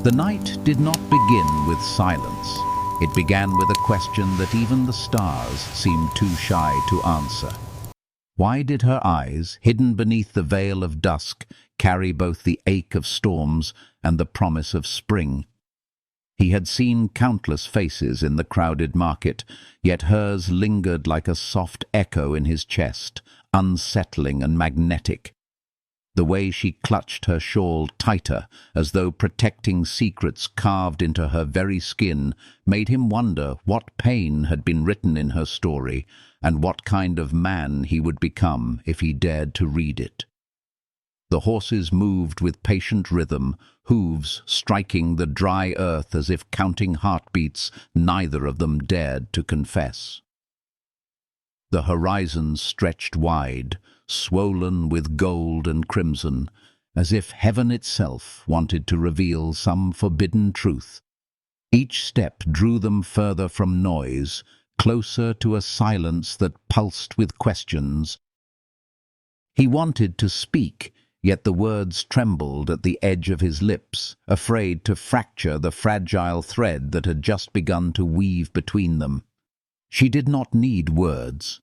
The night did not begin with silence. It began with a question that even the stars seemed too shy to answer. Why did her eyes, hidden beneath the veil of dusk, carry both the ache of storms and the promise of spring? He had seen countless faces in the crowded market, yet hers lingered like a soft echo in his chest, unsettling and magnetic. The way she clutched her shawl tighter, as though protecting secrets carved into her very skin, made him wonder what pain had been written in her story, and what kind of man he would become if he dared to read it. The horses moved with patient rhythm, hooves striking the dry earth as if counting heartbeats neither of them dared to confess. The horizon stretched wide, swollen with gold and crimson, as if heaven itself wanted to reveal some forbidden truth. Each step drew them further from noise, closer to a silence that pulsed with questions. He wanted to speak, yet the words trembled at the edge of his lips, afraid to fracture the fragile thread that had just begun to weave between them. She did not need words.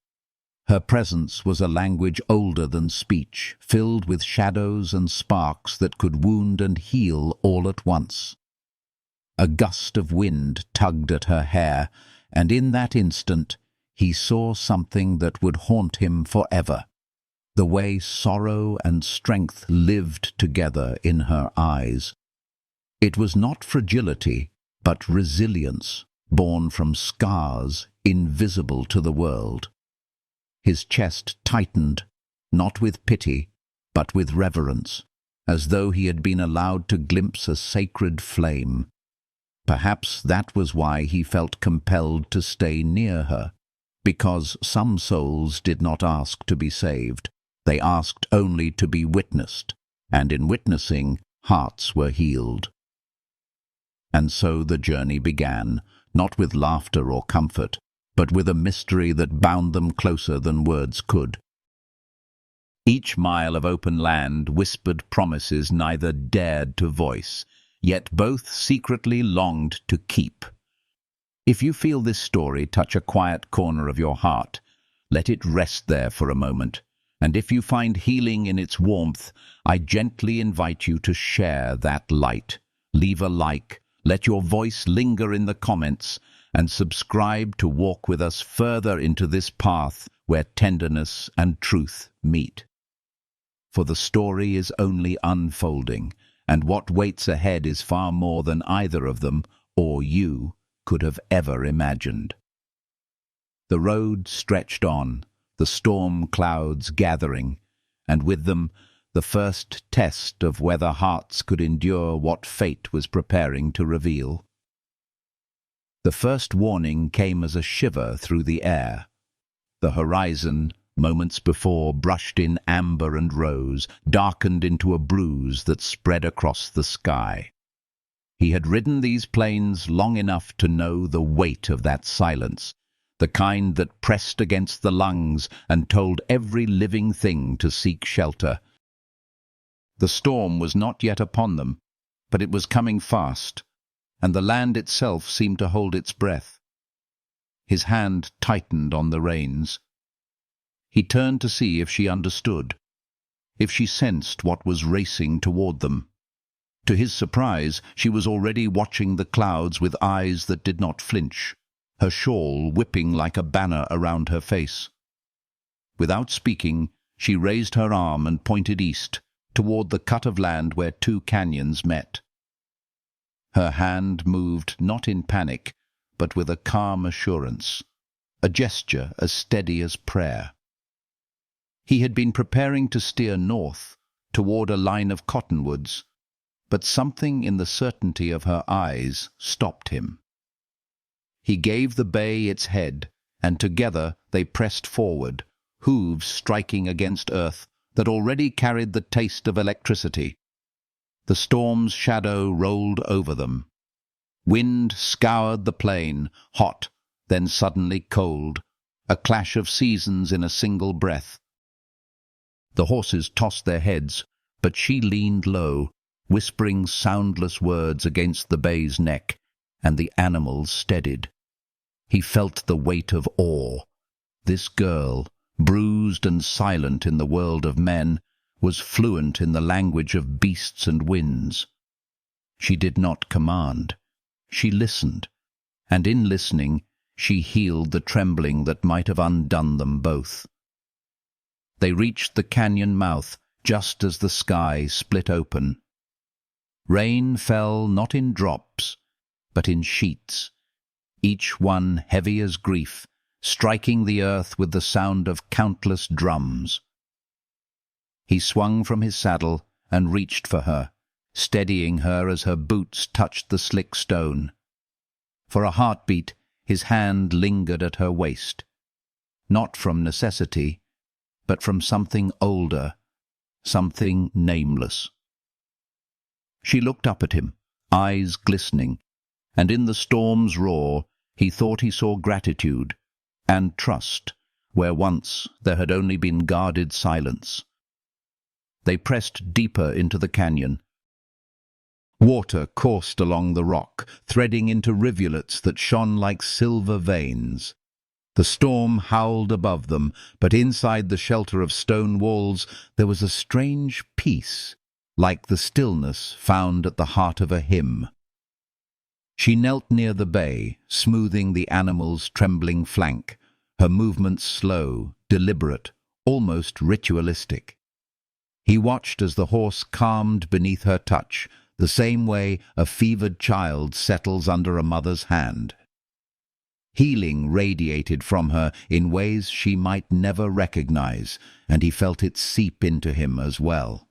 Her presence was a language older than speech, filled with shadows and sparks that could wound and heal all at once. A gust of wind tugged at her hair, and in that instant he saw something that would haunt him forever. The way sorrow and strength lived together in her eyes. It was not fragility, but resilience, born from scars invisible to the world. His chest tightened, not with pity, but with reverence, as though he had been allowed to glimpse a sacred flame. Perhaps that was why he felt compelled to stay near her, because some souls did not ask to be saved. They asked only to be witnessed, and in witnessing, hearts were healed. And so the journey began, not with laughter or comfort, but with a mystery that bound them closer than words could. Each mile of open land whispered promises neither dared to voice, yet both secretly longed to keep. If you feel this story touch a quiet corner of your heart, let it rest there for a moment, and if you find healing in its warmth, I gently invite you to share that light. Leave a like, let your voice linger in the comments, and subscribe to walk with us further into this path where tenderness and truth meet. For the story is only unfolding, and what waits ahead is far more than either of them, or you, could have ever imagined. The road stretched on, the storm clouds gathering, and with them the first test of whether hearts could endure what fate was preparing to reveal. The first warning came as a shiver through the air. The horizon, moments before brushed in amber and rose, darkened into a bruise that spread across the sky. He had ridden these plains long enough to know the weight of that silence, the kind that pressed against the lungs and told every living thing to seek shelter. The storm was not yet upon them, but it was coming fast, and the land itself seemed to hold its breath. His hand tightened on the reins. He turned to see if she understood, if she sensed what was racing toward them. To his surprise, she was already watching the clouds with eyes that did not flinch, her shawl whipping like a banner around her face. Without speaking, she raised her arm and pointed east, toward the cut of land where two canyons met. Her hand moved not in panic, but with a calm assurance, a gesture as steady as prayer. He had been preparing to steer north, toward a line of cottonwoods, but something in the certainty of her eyes stopped him. He gave the bay its head, and together they pressed forward, hooves striking against earth that already carried the taste of electricity. The storm's shadow rolled over them. Wind scoured the plain, hot, then suddenly cold, a clash of seasons in a single breath. The horses tossed their heads, but she leaned low, whispering soundless words against the bay's neck, and the animals steadied. He felt the weight of awe. This girl, bruised and silent in the world of men, was fluent in the language of beasts and winds. She did not command. She listened, and in listening she healed the trembling that might have undone them both. They reached the canyon mouth just as the sky split open. Rain fell not in drops, but in sheets, each one heavy as grief, striking the earth with the sound of countless drums. He swung from his saddle and reached for her, steadying her as her boots touched the slick stone. For a heartbeat, his hand lingered at her waist, not from necessity, but from something older, something nameless. She looked up at him, eyes glistening, and in the storm's roar he thought he saw gratitude and trust where once there had only been guarded silence. They pressed deeper into the canyon. Water coursed along the rock, threading into rivulets that shone like silver veins. The storm howled above them, but inside the shelter of stone walls there was a strange peace, like the stillness found at the heart of a hymn. She knelt near the bay, smoothing the animal's trembling flank, her movements slow, deliberate, almost ritualistic. He watched as the horse calmed beneath her touch, the same way a fevered child settles under a mother's hand. Healing radiated from her in ways she might never recognize, and he felt it seep into him as well.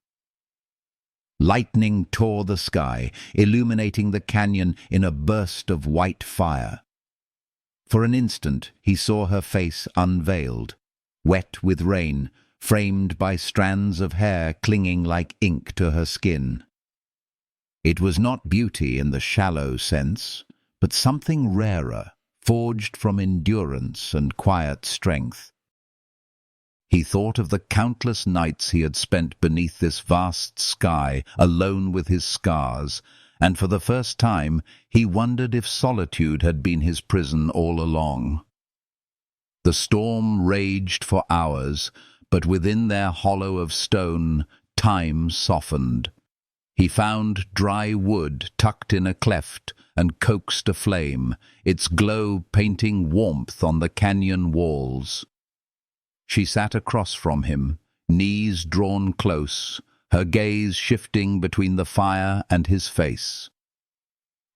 Lightning tore the sky, illuminating the canyon in a burst of white fire. For an instant he saw her face unveiled, wet with rain, framed by strands of hair clinging like ink to her skin. It was not beauty in the shallow sense, but something rarer, forged from endurance and quiet strength. He thought of the countless nights he had spent beneath this vast sky, alone with his scars, and for the first time he wondered if solitude had been his prison all along. The storm raged for hours, but within their hollow of stone, time softened. He found dry wood tucked in a cleft and coaxed a flame, its glow painting warmth on the canyon walls. She sat across from him, knees drawn close, her gaze shifting between the fire and his face.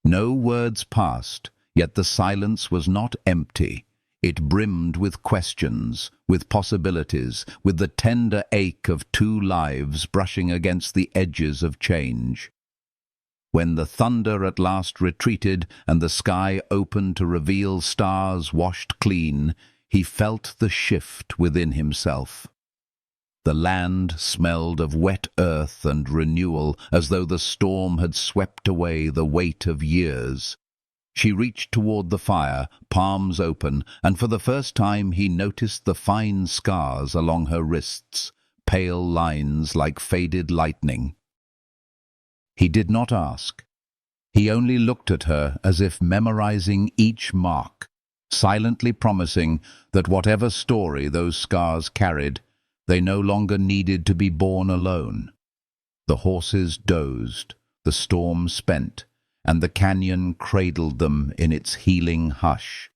No words passed, yet the silence was not empty. It brimmed with questions, with possibilities, with the tender ache of two lives brushing against the edges of change. When the thunder at last retreated and the sky opened to reveal stars washed clean, he felt the shift within himself. The land smelled of wet earth and renewal, as though the storm had swept away the weight of years. She reached toward the fire, palms open, and for the first time he noticed the fine scars along her wrists, pale lines like faded lightning. He did not ask. He only looked at her as if memorizing each mark, silently promising that whatever story those scars carried, they no longer needed to be borne alone. The horses dozed, the storm spent, and the canyon cradled them in its healing hush.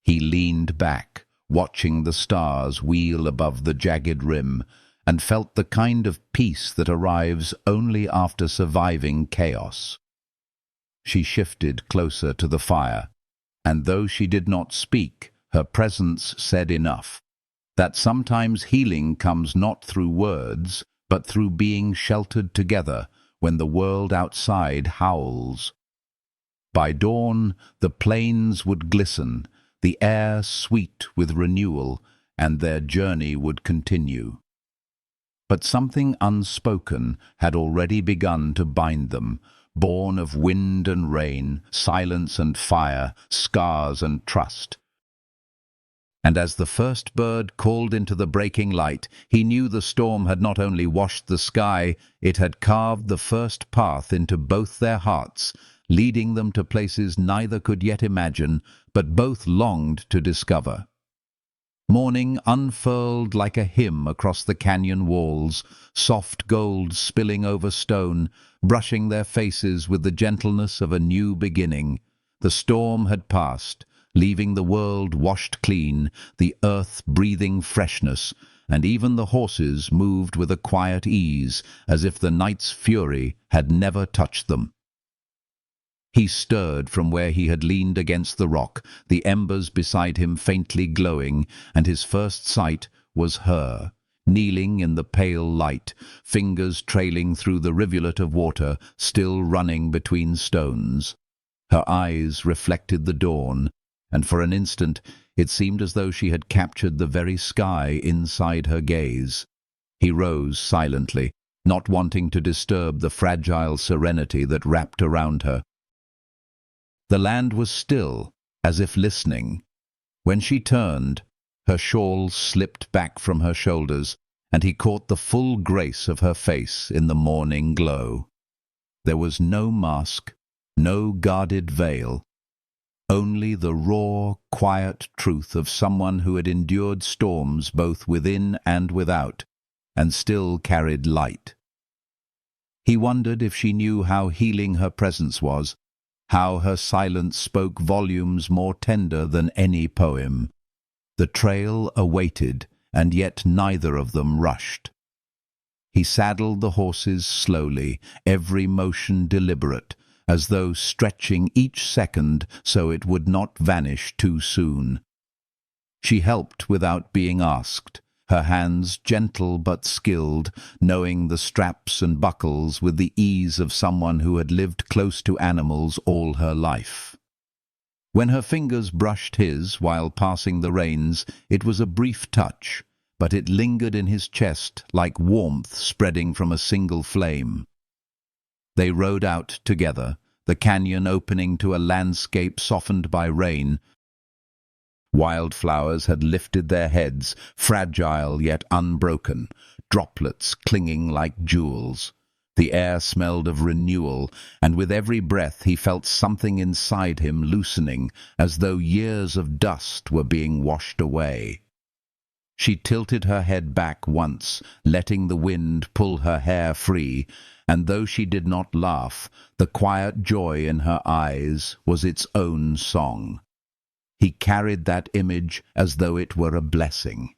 He leaned back, watching the stars wheel above the jagged rim, and felt the kind of peace that arrives only after surviving chaos. She shifted closer to the fire, and though she did not speak, her presence said enough, that sometimes healing comes not through words, but through being sheltered together when the world outside howls. By dawn, the plains would glisten, the air sweet with renewal, and their journey would continue. But something unspoken had already begun to bind them, born of wind and rain, silence and fire, scars and trust. And as the first bird called into the breaking light, he knew the storm had not only washed the sky, it had carved the first path into both their hearts, leading them to places neither could yet imagine, but both longed to discover. Morning unfurled like a hymn across the canyon walls, soft gold spilling over stone, brushing their faces with the gentleness of a new beginning. The storm had passed, leaving the world washed clean, the earth breathing freshness, and even the horses moved with a quiet ease, as if the night's fury had never touched them. He stirred from where he had leaned against the rock, the embers beside him faintly glowing, and his first sight was her, kneeling in the pale light, fingers trailing through the rivulet of water still running between stones. Her eyes reflected the dawn, and for an instant it seemed as though she had captured the very sky inside her gaze. He rose silently, not wanting to disturb the fragile serenity that wrapped around her. The land was still, as if listening. When she turned, her shawl slipped back from her shoulders, and he caught the full grace of her face in the morning glow. There was no mask, no guarded veil, only the raw, quiet truth of someone who had endured storms both within and without, and still carried light. He wondered if she knew how healing her presence was, how her silence spoke volumes more tender than any poem. The trail awaited, and yet neither of them rushed. He saddled the horses slowly, every motion deliberate, as though stretching each second so it would not vanish too soon. She helped without being asked, her hands gentle but skilled, knowing the straps and buckles with the ease of someone who had lived close to animals all her life. When her fingers brushed his while passing the reins, it was a brief touch, but it lingered in his chest like warmth spreading from a single flame. They rode out together, the canyon opening to a landscape softened by rain. Wildflowers had lifted their heads, fragile yet unbroken, droplets clinging like jewels. The air smelled of renewal, and with every breath he felt something inside him loosening, as though years of dust were being washed away. She tilted her head back once, letting the wind pull her hair free, and though she did not laugh, the quiet joy in her eyes was its own song. He carried that image as though it were a blessing.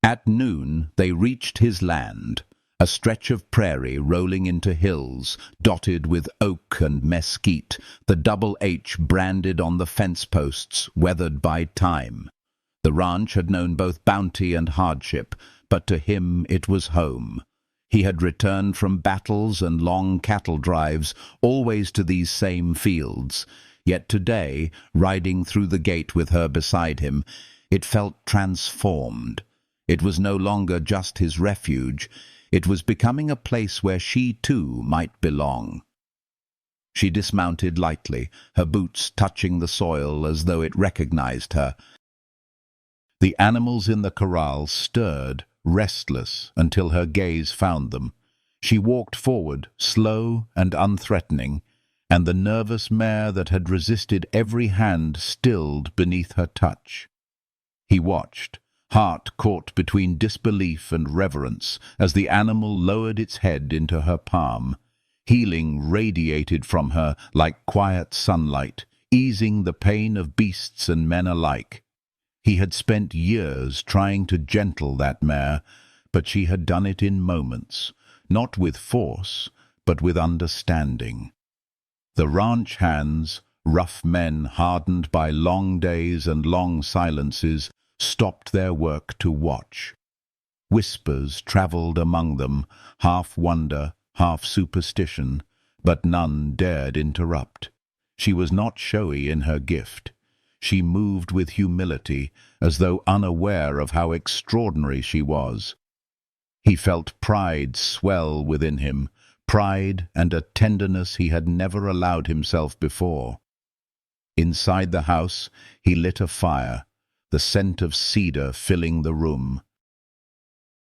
At noon they reached his land, a stretch of prairie rolling into hills, dotted with oak and mesquite, the double H branded on the fence posts, weathered by time. The ranch had known both bounty and hardship, but to him it was home. He had returned from battles and long cattle drives, always to these same fields. Yet today, riding through the gate with her beside him, it felt transformed. It was no longer just his refuge. It was becoming a place where she too might belong. She dismounted lightly, her boots touching the soil as though it recognized her. The animals in the corral stirred, restless, until her gaze found them. She walked forward, slow and unthreatening, and the nervous mare that had resisted every hand stilled beneath her touch. He watched, heart caught between disbelief and reverence, as the animal lowered its head into her palm. Healing radiated from her like quiet sunlight, easing the pain of beasts and men alike. He had spent years trying to gentle that mare, but she had done it in moments, not with force, but with understanding. The ranch hands, rough men hardened by long days and long silences, stopped their work to watch. Whispers travelled among them, half wonder, half superstition, but none dared interrupt. She was not showy in her gift. She moved with humility, as though unaware of how extraordinary she was. He felt pride swell within him, pride and a tenderness he had never allowed himself before. Inside the house he lit a fire. the scent of cedar filling the room.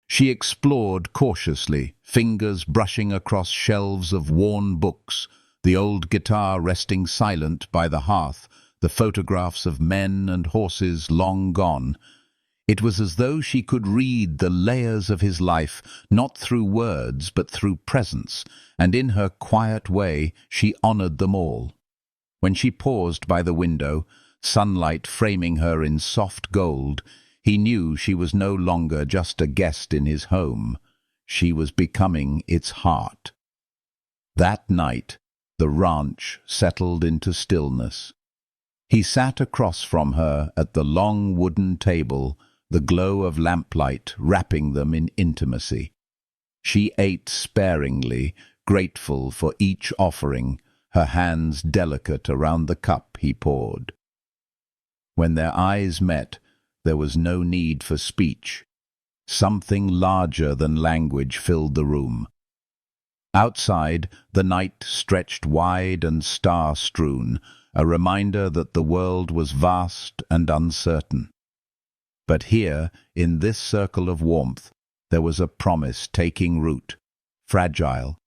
She explored cautiously, fingers brushing across shelves of worn books, the old guitar resting silent by the hearth, the photographs of men and horses long gone. It was as though she could read the layers of his life, not through words but through presence, and in her quiet way she honored them all. When she paused by the window, sunlight framing her in soft gold, he knew she was no longer just a guest in his home. She was becoming its heart. That night, the ranch settled into stillness. He sat across from her at the long wooden table, the glow of lamplight wrapping them in intimacy. She ate sparingly, grateful for each offering, her hands delicate around the cup he poured. When their eyes met, there was no need for speech. Something larger than language filled the room. Outside, the night stretched wide and star-strewn, a reminder that the world was vast and uncertain. But here, in this circle of warmth, there was a promise taking root, fragile,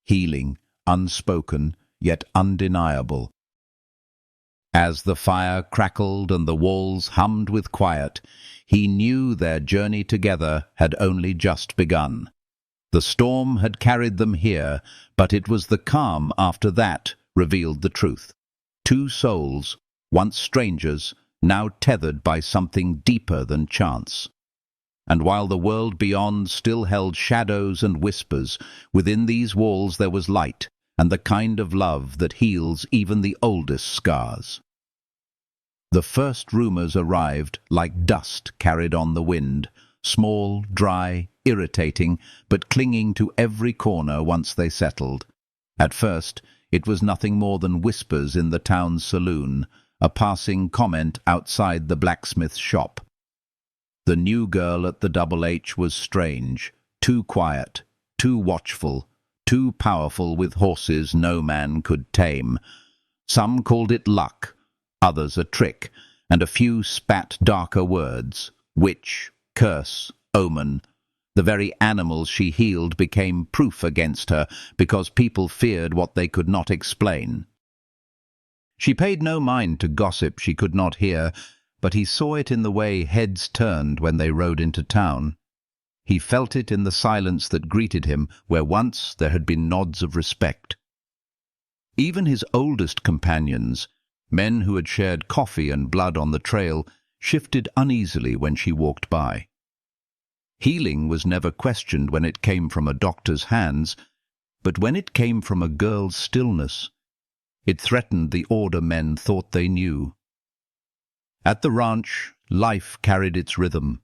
healing, unspoken, yet undeniable. As the fire crackled and the walls hummed with quiet, he knew their journey together had only just begun. The storm had carried them here, but it was the calm after that revealed the truth. Two souls, once strangers, now tethered by something deeper than chance. And while the world beyond still held shadows and whispers, within these walls there was light, and the kind of love that heals even the oldest scars. The first rumors arrived like dust carried on the wind, small, dry, irritating, but clinging to every corner once they settled. At first, it was nothing more than whispers in the town's saloon, a passing comment outside the blacksmith's shop. The new girl at the Double H was strange, too quiet, too watchful, too powerful with horses no man could tame. Some called it luck, others a trick, and a few spat darker words. Witch, curse, omen. The very animals she healed became proof against her, because people feared what they could not explain. She paid no mind to gossip she could not hear, but he saw it in the way heads turned when they rode into town. He felt it in the silence that greeted him, where once there had been nods of respect. Even his oldest companions, men who had shared coffee and blood on the trail, shifted uneasily when she walked by. Healing was never questioned when it came from a doctor's hands, but when it came from a girl's stillness, it threatened the order men thought they knew. At the ranch, life carried its rhythm.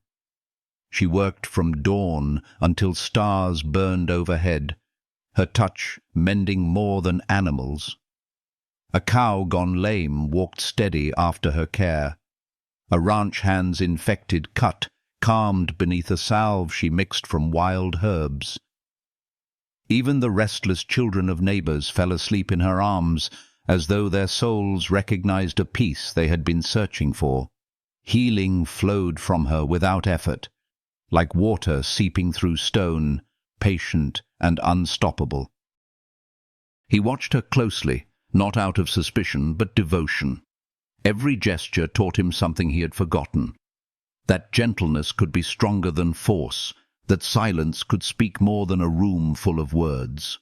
She worked from dawn until stars burned overhead, her touch mending more than animals. A cow gone lame walked steady after her care. A ranch hand's infected cut calmed beneath a salve she mixed from wild herbs. Even the restless children of neighbors fell asleep in her arms, as though their souls recognized a peace they had been searching for. Healing flowed from her without effort, like water seeping through stone, patient and unstoppable. He watched her closely, not out of suspicion but devotion. Every gesture taught him something he had forgotten. That gentleness could be stronger than force, that silence could speak more than a room full of words.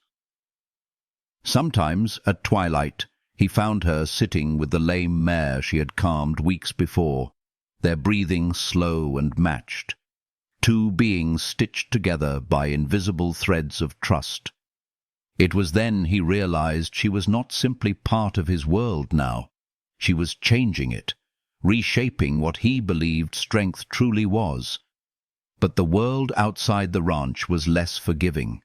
Sometimes, at twilight, he found her sitting with the lame mare she had calmed weeks before, their breathing slow and matched, two beings stitched together by invisible threads of trust. It was then he realized she was not simply part of his world now. She was changing it, reshaping what he believed strength truly was. But the world outside the ranch was less forgiving.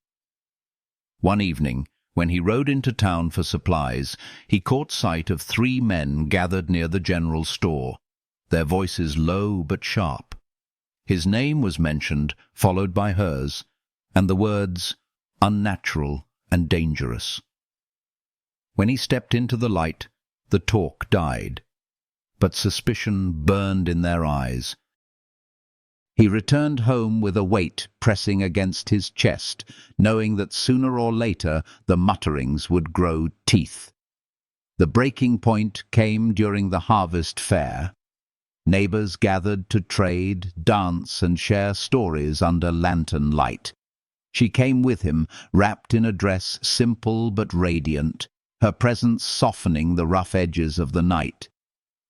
One evening, when he rode into town for supplies, he caught sight of 3 men gathered near the general store, their voices low but sharp. His name was mentioned, followed by hers, and the words, unnatural and dangerous. When he stepped into the light, the talk died. but suspicion burned in their eyes. He returned home with a weight pressing against his chest, knowing that sooner or later the mutterings would grow teeth. The breaking point came during the harvest fair. Neighbors gathered to trade, dance, and share stories under lantern light. She came with him, wrapped in a dress simple but radiant, her presence softening the rough edges of the night.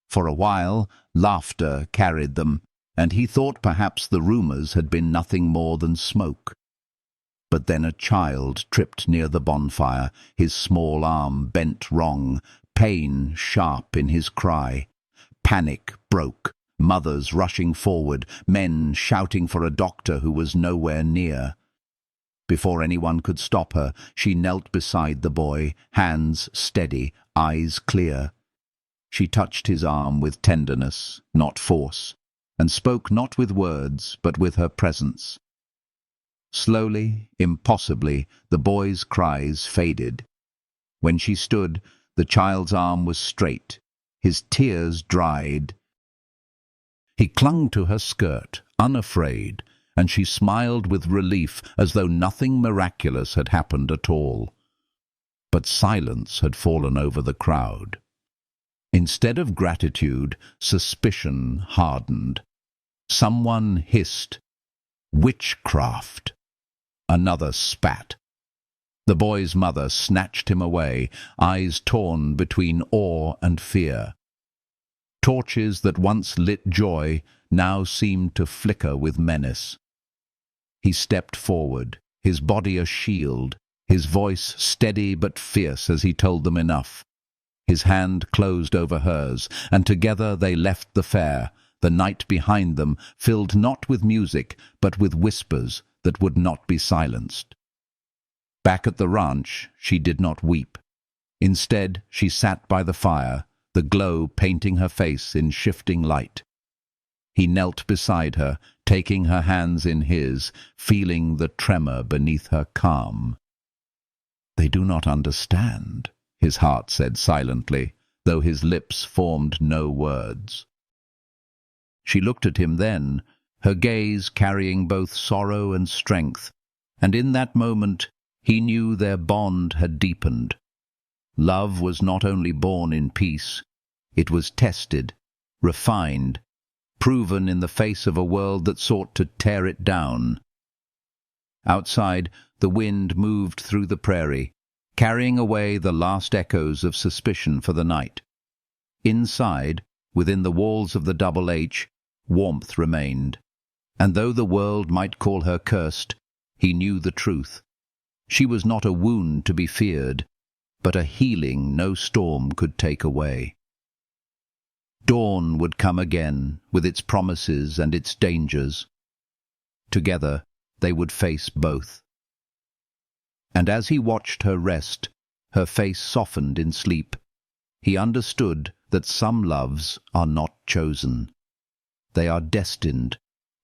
For a while, laughter carried them, and he thought perhaps the rumors had been nothing more than smoke. But then a child tripped near the bonfire, his small arm bent wrong, pain sharp in his cry. Panic broke, mothers rushing forward, men shouting for a doctor who was nowhere near. Before anyone could stop her, she knelt beside the boy, hands steady, eyes clear. She touched his arm with tenderness, not force, and spoke not with words, but with her presence. Slowly, impossibly, the boy's cries faded. When she stood, the child's arm was straight, his tears dried. He clung to her skirt, unafraid, and she smiled with relief as though nothing miraculous had happened at all. But silence had fallen over the crowd. Instead of gratitude, suspicion hardened. Someone hissed, "Witchcraft!" Another spat. The boy's mother snatched him away, eyes torn between awe and fear. Torches that once lit joy now seemed to flicker with menace. He stepped forward, his body a shield, his voice steady but fierce as he told them enough. His hand closed over hers, and together they left the fair, the night behind them filled not with music, but with whispers that would not be silenced. Back at the ranch, she did not weep. Instead, she sat by the fire, the glow painting her face in shifting light. He knelt beside her, taking her hands in his, feeling the tremor beneath her calm. "They do not understand," his heart said silently, though his lips formed no words. She looked at him then, her gaze carrying both sorrow and strength, and in that moment he knew their bond had deepened. Love was not only born in peace, it was tested, refined, proven in the face of a world that sought to tear it down. Outside, the wind moved through the prairie, carrying away the last echoes of suspicion for the night. Inside, within the walls of the Double H, warmth remained, and though the world might call her cursed, he knew the truth. She was not a wound to be feared, but a healing no storm could take away. Dawn would come again, with its promises and its dangers. Together, they would face both. And as he watched her rest, her face softened in sleep. He understood that some loves are not chosen. They are destined,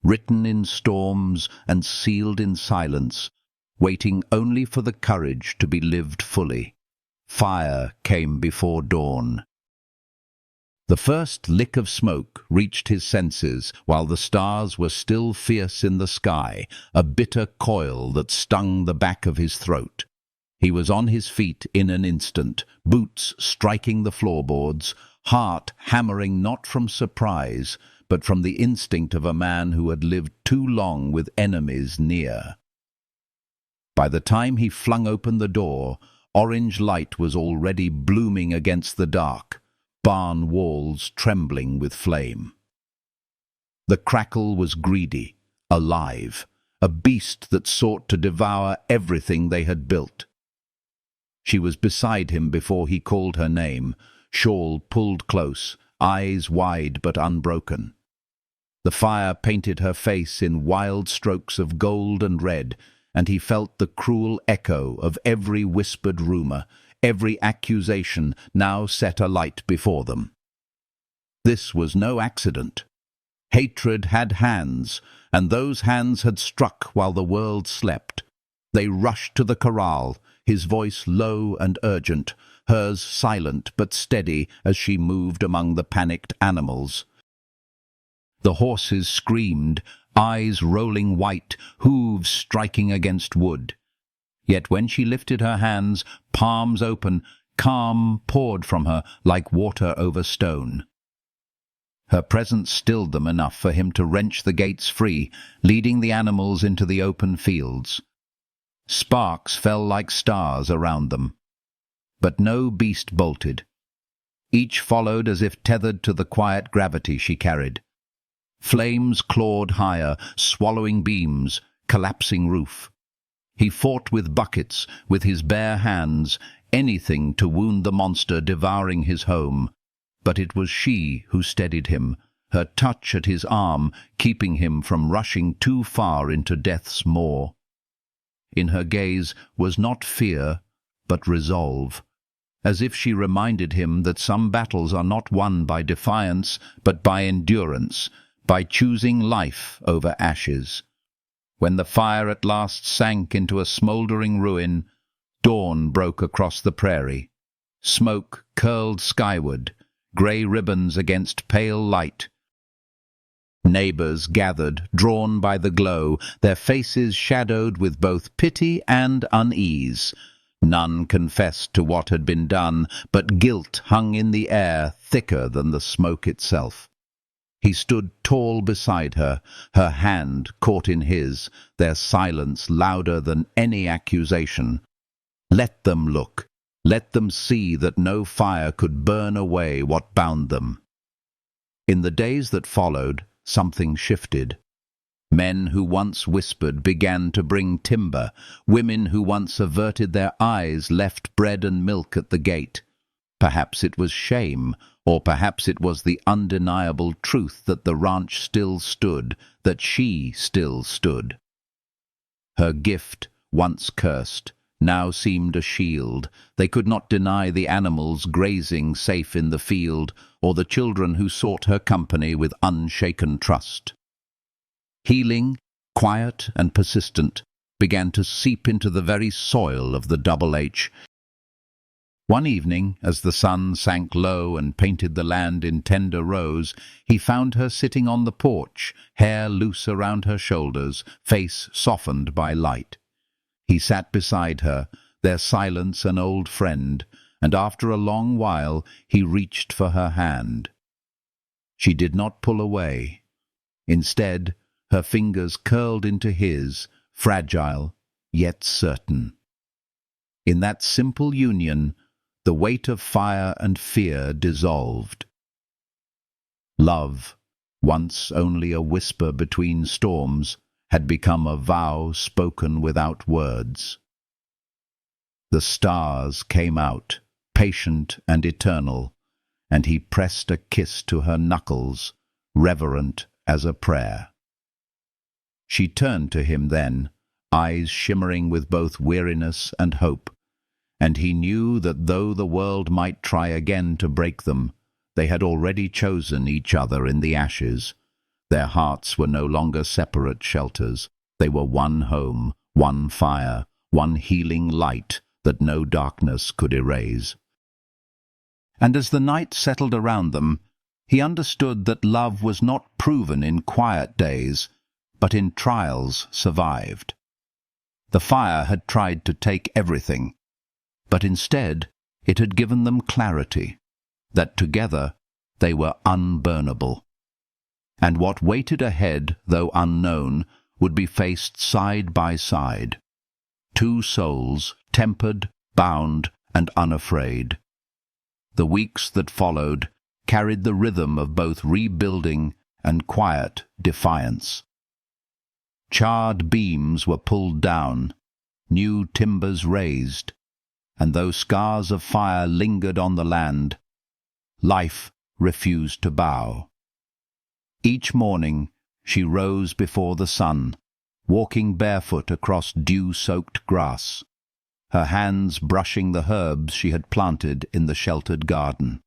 written in storms and sealed in silence, waiting only for the courage to be lived fully. Fire came before dawn. The first lick of smoke reached his senses while the stars were still fierce in the sky, a bitter coil that stung the back of his throat. He was on his feet in an instant, boots striking the floorboards, heart hammering not from surprise, but from the instinct of a man who had lived too long with enemies near. By the time he flung open the door, orange light was already blooming against the dark, barn walls trembling with flame. The crackle was greedy, alive, a beast that sought to devour everything they had built. She was beside him before he called her name, shawl pulled close, eyes wide but unbroken. The fire painted her face in wild strokes of gold and red, and he felt the cruel echo of every whispered rumor, every accusation now set alight before them. This was no accident. Hatred had hands, and those hands had struck while the world slept. They rushed to the corral, his voice low and urgent, hers silent but steady as she moved among the panicked animals. The horses screamed, eyes rolling white, hooves striking against wood. Yet when she lifted her hands, palms open, calm poured from her like water over stone. Her presence stilled them enough for him to wrench the gates free, leading the animals into the open fields. Sparks fell like stars around them. But no beast bolted. Each followed as if tethered to the quiet gravity she carried. Flames clawed higher, swallowing beams, collapsing roof. He fought with buckets, with his bare hands, anything to wound the monster devouring his home. But it was she who steadied him, her touch at his arm keeping him from rushing too far into death's maw. In her gaze was not fear, but resolve, as if she reminded him that some battles are not won by defiance, but by endurance, by choosing life over ashes. When the fire at last sank into a smouldering ruin, dawn broke across the prairie. Smoke curled skyward, grey ribbons against pale light. Neighbours gathered, drawn by the glow, their faces shadowed with both pity and unease. None confessed to what had been done, but guilt hung in the air thicker than the smoke itself. He stood tall beside her, her hand caught in his, their silence louder than any accusation. Let them look. Let them see that no fire could burn away what bound them. In the days that followed, something shifted. Men who once whispered began to bring timber. Women who once averted their eyes left bread and milk at the gate. Perhaps it was shame, or perhaps it was the undeniable truth that the ranch still stood, that she still stood. Her gift, once cursed, now seemed a shield. They could not deny the animals grazing safe in the field, or the children who sought her company with unshaken trust. Healing, quiet and persistent, began to seep into the very soil of the Double H. One evening, as the sun sank low and painted the land in tender rose, he found her sitting on the porch, hair loose around her shoulders, face softened by light. He sat beside her, their silence an old friend, and after a long while he reached for her hand. She did not pull away. Instead, her fingers curled into his, fragile, yet certain. In that simple union, the weight of fire and fear dissolved. Love, once only a whisper between storms, had become a vow spoken without words. The stars came out, patient and eternal, and he pressed a kiss to her knuckles, reverent as a prayer. She turned to him then, eyes shimmering with both weariness and hope, and he knew that though the world might try again to break them, they had already chosen each other in the ashes. Their hearts were no longer separate shelters. They were one home, one fire, one healing light that no darkness could erase. And as the night settled around them, he understood that love was not proven in quiet days, but in trials survived. The fire had tried to take everything, but instead it had given them clarity, that together they were unburnable. And what waited ahead, though unknown, would be faced side by side. Two souls, tempered, bound, and unafraid. The weeks that followed carried the rhythm of both rebuilding and quiet defiance. Charred beams were pulled down, new timbers raised, and though scars of fire lingered on the land, life refused to bow. Each morning she rose before the sun, walking barefoot across dew-soaked grass, her hands brushing the herbs she had planted in the sheltered garden.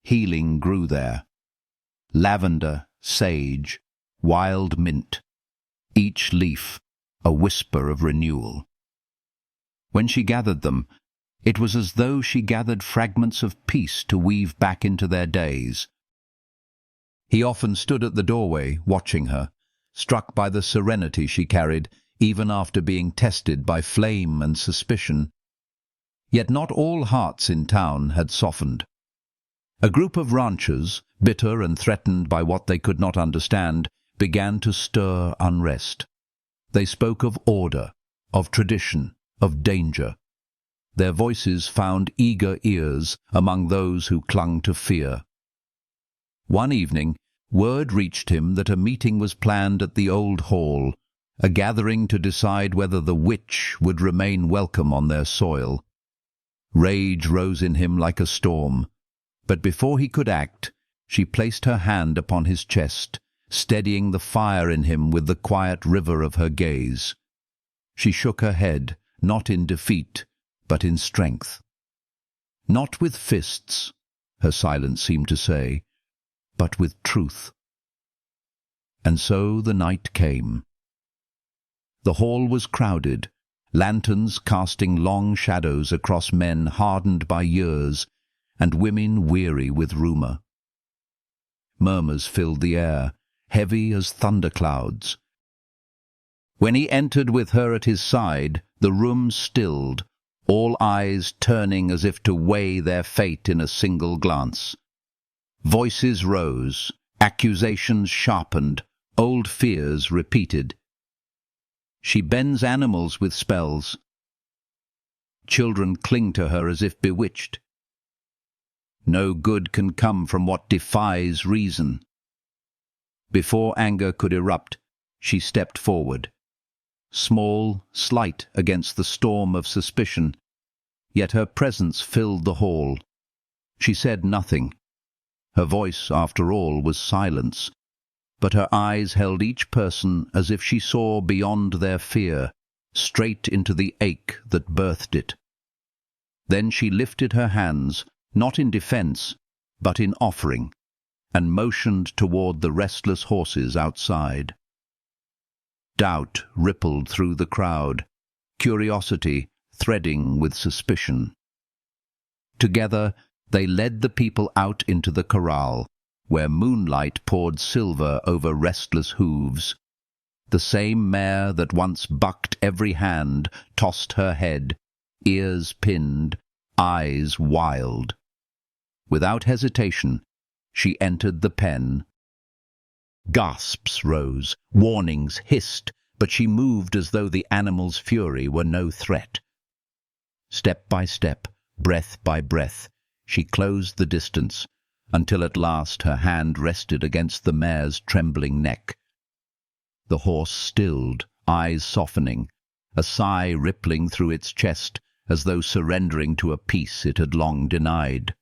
Healing grew there. Lavender, sage, wild mint, each leaf a whisper of renewal. When she gathered them, It was as though she gathered fragments of peace to weave back into their days. He often stood at the doorway, watching her, struck by the serenity she carried, even after being tested by flame and suspicion. Yet not all hearts in town had softened. A group of ranchers, bitter and threatened by what they could not understand, began to stir unrest. They spoke of order, of tradition, of danger. Their voices found eager ears among those who clung to fear. One evening, word reached him that a meeting was planned at the old hall, a gathering to decide whether the witch would remain welcome on their soil. Rage rose in him like a storm, but before he could act, she placed her hand upon his chest, steadying the fire in him with the quiet river of her gaze. She shook her head, not in defeat, but in strength. Not with fists, her silence seemed to say, but with truth. And so the night came. The hall was crowded, lanterns casting long shadows across men hardened by years and women weary with rumor. Murmurs filled the air, heavy as thunderclouds. When he entered with her at his side, the room stilled, all eyes turning as if to weigh their fate in a single glance. Voices rose, accusations sharpened, old fears repeated. She bends animals with spells. Children cling to her as if bewitched. No good can come from what defies reason. Before anger could erupt, she stepped forward. Small, slight against the storm of suspicion, yet her presence filled the hall. She said nothing. Her voice, after all, was silence, but her eyes held each person as if she saw beyond their fear, straight into the ache that birthed it. Then she lifted her hands, not in defense, but in offering, and motioned toward the restless horses outside. Doubt rippled through the crowd, curiosity threading with suspicion. Together, they led the people out into the corral, where moonlight poured silver over restless hooves. The same mare that once bucked every hand tossed her head, ears pinned, eyes wild. Without hesitation, she entered the pen. Gasps rose, warnings hissed, but she moved as though the animal's fury were no threat. Step by step, breath by breath, she closed the distance, until at last her hand rested against the mare's trembling neck. The horse stilled, eyes softening, a sigh rippling through its chest as though surrendering to a peace it had long denied.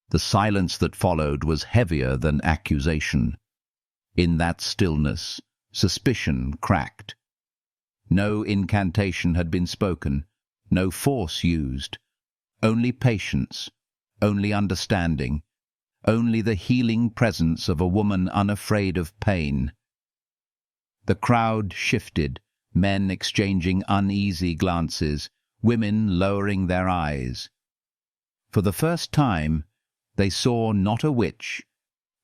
The silence that followed was heavier than accusation. In that stillness, suspicion cracked. No incantation had been spoken, no force used, only patience, only understanding, only the healing presence of a woman unafraid of pain. The crowd shifted, men exchanging uneasy glances, women lowering their eyes. For the first time, they saw not a witch,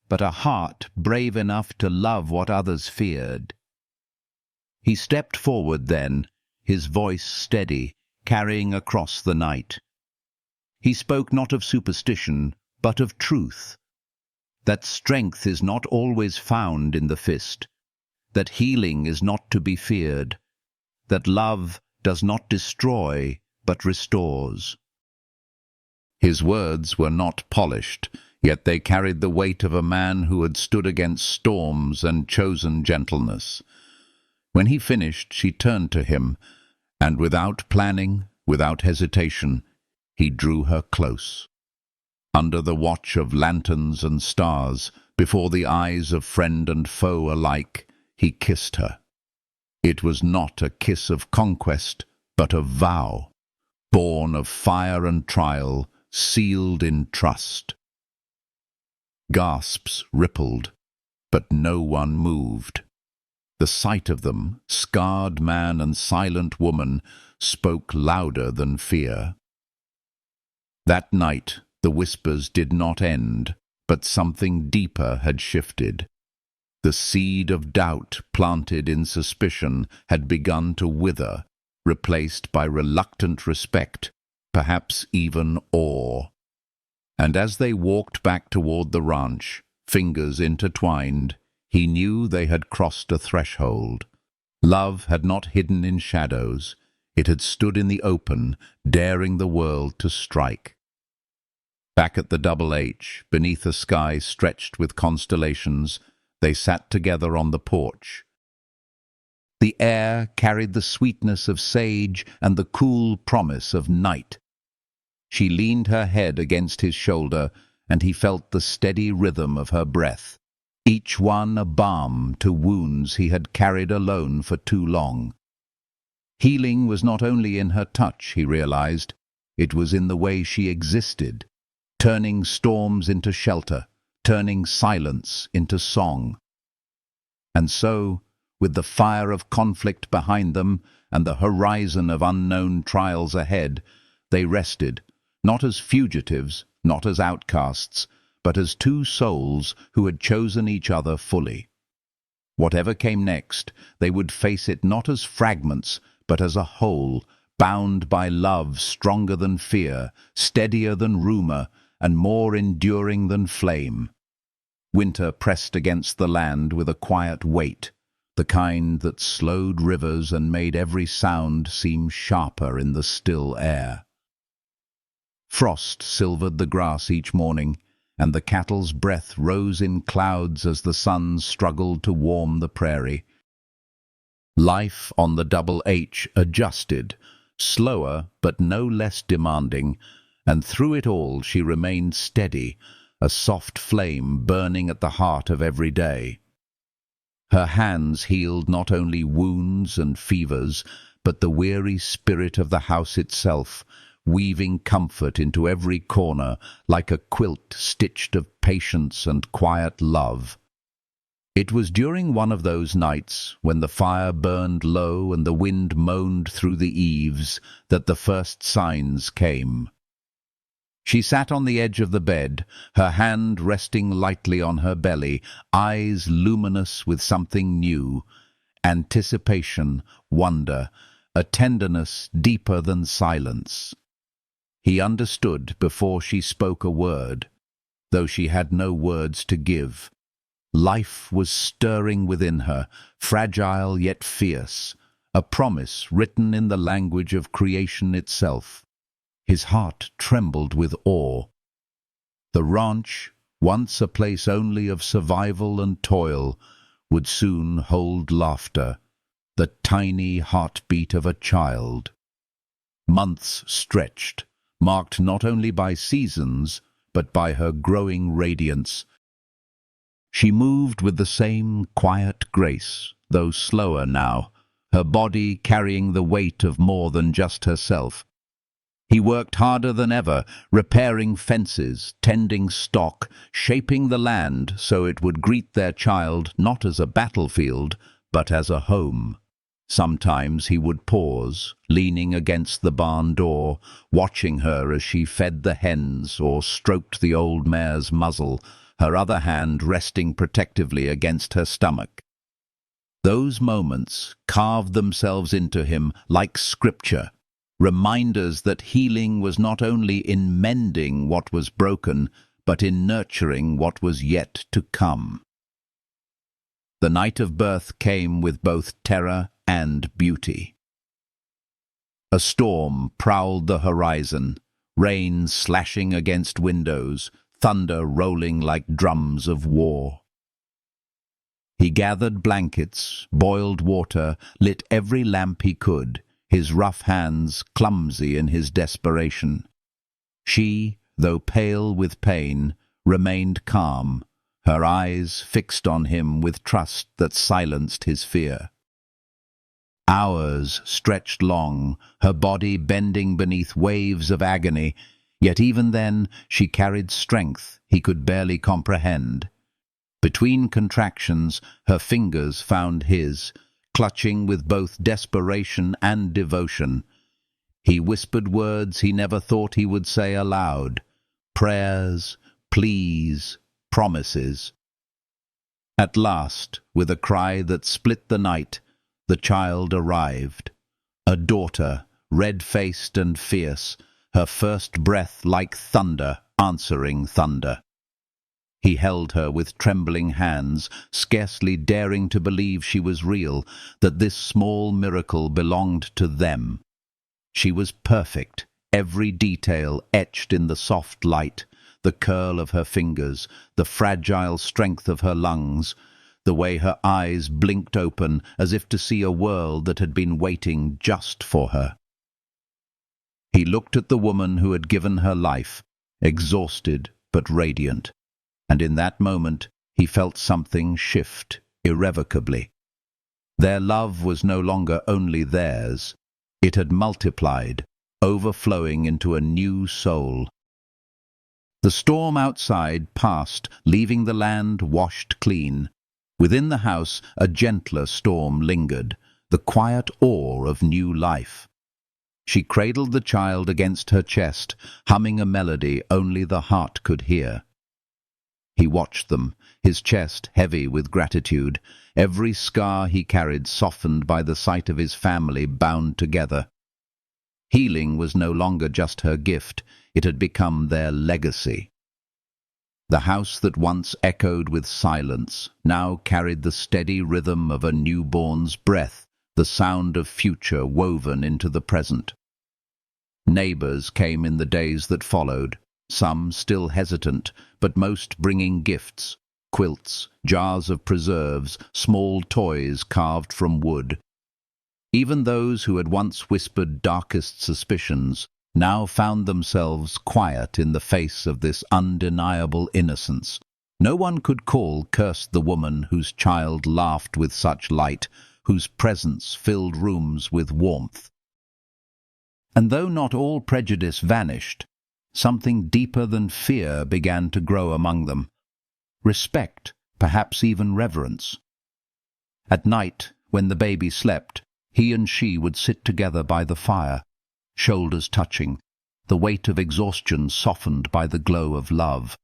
but a heart brave enough to love what others feared. He stepped forward then, his voice steady, carrying across the night. He spoke not of superstition, but of truth, that strength is not always found in the fist, that healing is not to be feared, that love does not destroy, but restores. His words were not polished, yet they carried the weight of a man who had stood against storms and chosen gentleness. When he finished, she turned to him, and without planning, without hesitation, he drew her close. Under the watch of lanterns and stars, before the eyes of friend and foe alike, he kissed her. It was not a kiss of conquest, but of vow, born of fire and trial, sealed in trust. Gasps rippled, but no one moved. The sight of them, scarred man and silent woman, spoke louder than fear. That night, the whispers did not end, but something deeper had shifted. The seed of doubt planted in suspicion had begun to wither, replaced by reluctant respect, perhaps even awe. And as they walked back toward the ranch, fingers intertwined, he knew they had crossed a threshold. Love had not hidden in shadows. It had stood in the open, daring the world to strike. Back at the Double H, beneath a sky stretched with constellations, they sat together on the porch. The air carried the sweetness of sage and the cool promise of night. She leaned her head against his shoulder, and he felt the steady rhythm of her breath, each one a balm to wounds he had carried alone for too long. Healing was not only in her touch, he realized. It was in the way she existed, turning storms into shelter, turning silence into song. And so, with the fire of conflict behind them and the horizon of unknown trials ahead, they rested, not as fugitives, not as outcasts, but as two souls who had chosen each other fully. Whatever came next, they would face it not as fragments, but as a whole, bound by love stronger than fear, steadier than rumor, and more enduring than flame. Winter pressed against the land with a quiet weight, the kind that slowed rivers and made every sound seem sharper in the still air. Frost silvered the grass each morning, and the cattle's breath rose in clouds as the sun struggled to warm the prairie. Life on the Double H adjusted, slower but no less demanding, and through it all she remained steady, a soft flame burning at the heart of every day. Her hands healed not only wounds and fevers, but the weary spirit of the house itself, weaving comfort into every corner like a quilt stitched of patience and quiet love. It was during one of those nights, when the fire burned low and the wind moaned through the eaves, that the first signs came. She sat on the edge of the bed, her hand resting lightly on her belly, eyes luminous with something new, anticipation, wonder, a tenderness deeper than silence. He understood before she spoke a word, though she had no words to give. Life was stirring within her, fragile yet fierce, a promise written in the language of creation itself. His heart trembled with awe. The ranch, once a place only of survival and toil, would soon hold laughter, the tiny heartbeat of a child. Months stretched, marked not only by seasons, but by her growing radiance. She moved with the same quiet grace, though slower now, her body carrying the weight of more than just herself. He worked harder than ever, repairing fences, tending stock, shaping the land so it would greet their child not as a battlefield, but as a home. Sometimes he would pause, leaning against the barn door, watching her as she fed the hens or stroked the old mare's muzzle, her other hand resting protectively against her stomach. Those moments carved themselves into him like scripture, reminders that healing was not only in mending what was broken, but in nurturing what was yet to come. The night of birth came with both terror and beauty. A storm prowled the horizon, rain slashing against windows, thunder rolling like drums of war. He gathered blankets, boiled water, lit every lamp he could, his rough hands clumsy in his desperation. She, though pale with pain, remained calm, her eyes fixed on him with trust that silenced his fear. Hours stretched long, her body bending beneath waves of agony, yet even then she carried strength he could barely comprehend. Between contractions, her fingers found his, clutching with both desperation and devotion. He whispered words he never thought he would say aloud. Prayers, pleas, promises. At last, with a cry that split the night, the child arrived. A daughter, red-faced and fierce, her first breath like thunder answering thunder. He held her with trembling hands, scarcely daring to believe she was real, that this small miracle belonged to them. She was perfect, every detail etched in the soft light, the curl of her fingers, the fragile strength of her lungs, the way her eyes blinked open as if to see a world that had been waiting just for her. He looked at the woman who had given her life, exhausted but radiant, and in that moment he felt something shift irrevocably. Their love was no longer only theirs. It had multiplied, overflowing into a new soul. The storm outside passed, leaving the land washed clean. Within the house, a gentler storm lingered, the quiet awe of new life. She cradled the child against her chest, humming a melody only the heart could hear. He watched them, his chest heavy with gratitude, every scar he carried softened by the sight of his family bound together. Healing was no longer just her gift, it had become their legacy. The house that once echoed with silence now carried the steady rhythm of a newborn's breath, the sound of future woven into the present. Neighbors came in the days that followed, some still hesitant, but most bringing gifts, quilts, jars of preserves, small toys carved from wood. Even those who had once whispered darkest suspicions now found themselves quiet in the face of this undeniable innocence. No one could call cursed the woman whose child laughed with such light, whose presence filled rooms with warmth. And though not all prejudice vanished, something deeper than fear began to grow among them. Respect, perhaps even reverence. At night, when the baby slept, he and she would sit together by the fire, shoulders touching, the weight of exhaustion softened by the glow of love.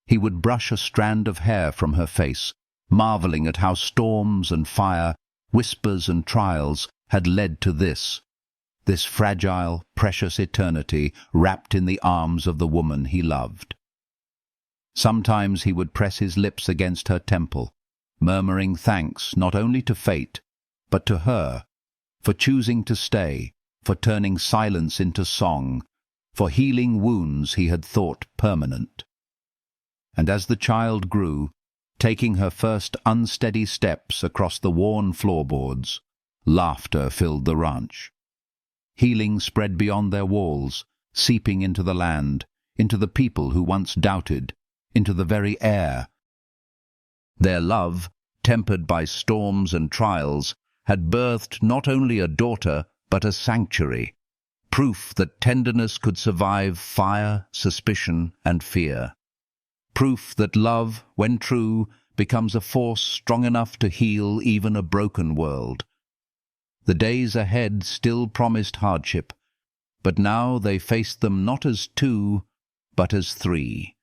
He would brush a strand of hair from her face, marveling at how storms and fire, whispers and trials had led to this fragile, precious eternity wrapped in the arms of the woman he loved. Sometimes he would press his lips against her temple, murmuring thanks not only to fate, but to her, for choosing to stay, for turning silence into song, for healing wounds he had thought permanent. And as the child grew, taking her first unsteady steps across the worn floorboards, laughter filled the ranch. Healing spread beyond their walls, seeping into the land, into the people who once doubted, into the very air. Their love, tempered by storms and trials, had birthed not only a daughter, but a sanctuary, proof that tenderness could survive fire, suspicion, and fear. Proof that love, when true, becomes a force strong enough to heal even a broken world. The days ahead still promised hardship, but now they faced them not as two, but as three,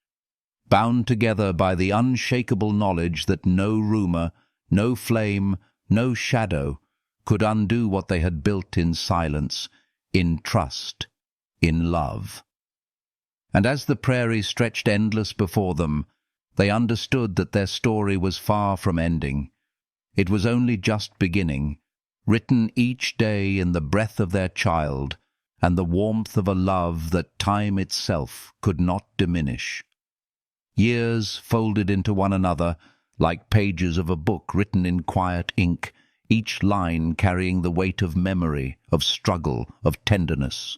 bound together by the unshakable knowledge that no rumor, no flame, no shadow could undo what they had built in silence, in trust, in love. And as the prairie stretched endless before them, they understood that their story was far from ending. It was only just beginning, written each day in the breath of their child and the warmth of a love that time itself could not diminish. Years folded into one another like pages of a book written in quiet ink, each line carrying the weight of memory, of struggle, of tenderness.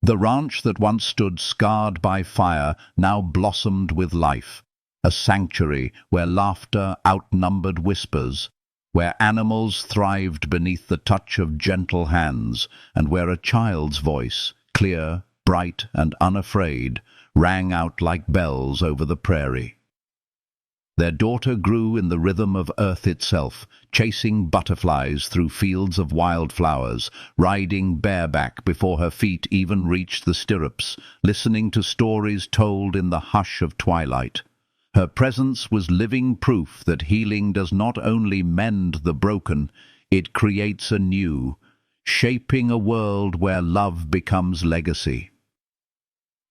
The ranch that once stood scarred by fire now blossomed with life, a sanctuary where laughter outnumbered whispers, where animals thrived beneath the touch of gentle hands, and where a child's voice, clear, bright, and unafraid, rang out like bells over the prairie. Their daughter grew in the rhythm of earth itself, chasing butterflies through fields of wildflowers, riding bareback before her feet even reached the stirrups, listening to stories told in the hush of twilight. Her presence was living proof that healing does not only mend the broken, it creates a new, shaping a world where love becomes legacy.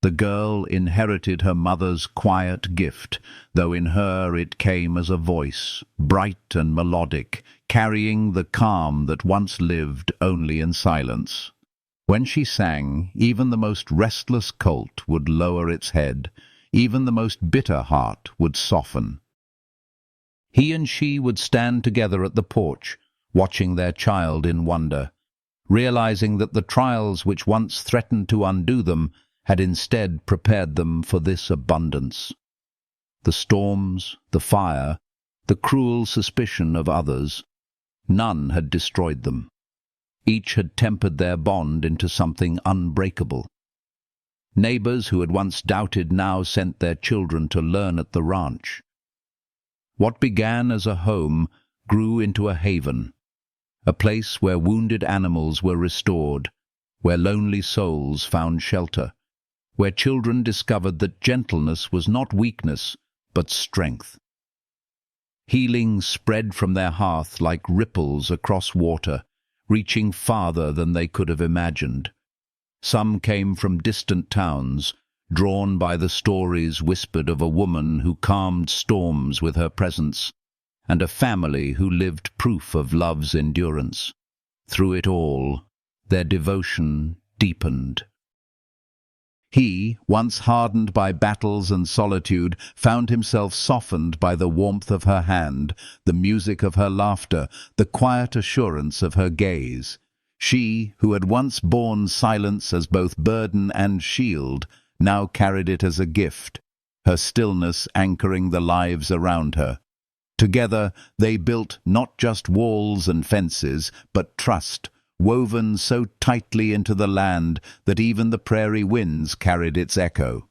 The girl inherited her mother's quiet gift, though in her it came as a voice, bright and melodic, carrying the calm that once lived only in silence. When she sang, even the most restless colt would lower its head, even the most bitter heart would soften. He and she would stand together at the porch, watching their child in wonder, realizing that the trials which once threatened to undo them had instead prepared them for this abundance. The storms, the fire, the cruel suspicion of others, none had destroyed them. Each had tempered their bond into something unbreakable. Neighbors who had once doubted now sent their children to learn at the ranch. What began as a home grew into a haven, a place where wounded animals were restored, where lonely souls found shelter, where children discovered that gentleness was not weakness, but strength. Healing spread from their hearth like ripples across water, reaching farther than they could have imagined. Some came from distant towns, drawn by the stories whispered of a woman who calmed storms with her presence, and a family who lived proof of love's endurance. Through it all, their devotion deepened. He, once hardened by battles and solitude, found himself softened by the warmth of her hand, the music of her laughter, the quiet assurance of her gaze. She, who had once borne silence as both burden and shield, now carried it as a gift, her stillness anchoring the lives around her. Together they built not just walls and fences, but trust, woven so tightly into the land that even the prairie winds carried its echo.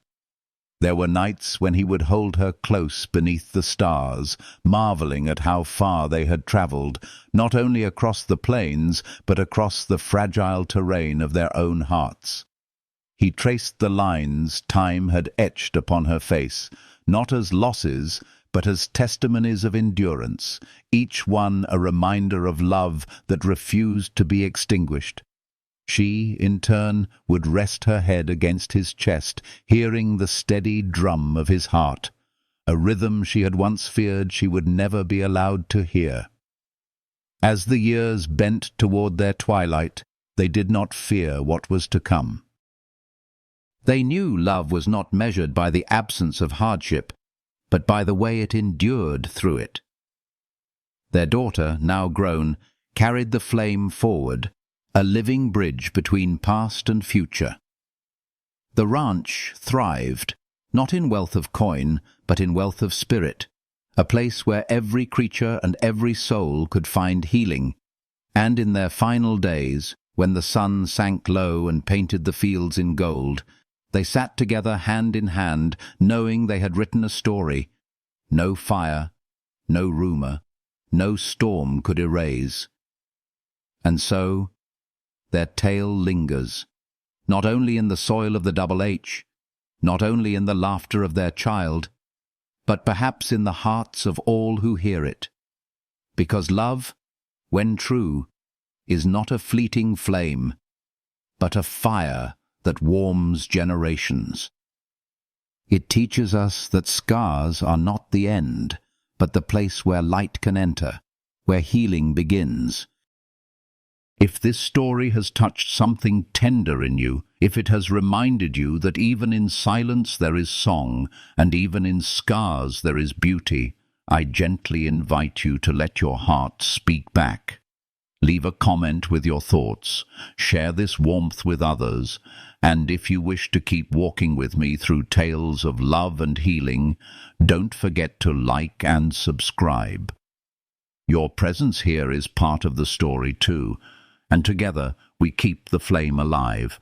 There were nights when he would hold her close beneath the stars, marveling at how far they had traveled, not only across the plains, but across the fragile terrain of their own hearts. He traced the lines time had etched upon her face, not as losses, but as testimonies of endurance, each one a reminder of love that refused to be extinguished. She, in turn, would rest her head against his chest, hearing the steady drum of his heart, a rhythm she had once feared she would never be allowed to hear. As the years bent toward their twilight, they did not fear what was to come. They knew love was not measured by the absence of hardship, but by the way it endured through it. Their daughter, now grown, carried the flame forward, a living bridge between past and future. The ranch thrived, not in wealth of coin, but in wealth of spirit, a place where every creature and every soul could find healing, and in their final days, when the sun sank low and painted the fields in gold, they sat together hand in hand, knowing they had written a story. No fire, no rumor, no storm could erase. And so, their tale lingers, not only in the soil of the Double H, not only in the laughter of their child, but perhaps in the hearts of all who hear it. Because love, when true, is not a fleeting flame, but a fire that warms generations. It teaches us that scars are not the end, but the place where light can enter, where healing begins. If this story has touched something tender in you, if it has reminded you that even in silence there is song, and even in scars there is beauty, I gently invite you to let your heart speak back. Leave a comment with your thoughts, share this warmth with others, and if you wish to keep walking with me through tales of love and healing, don't forget to like and subscribe. Your presence here is part of the story too, and together we keep the flame alive.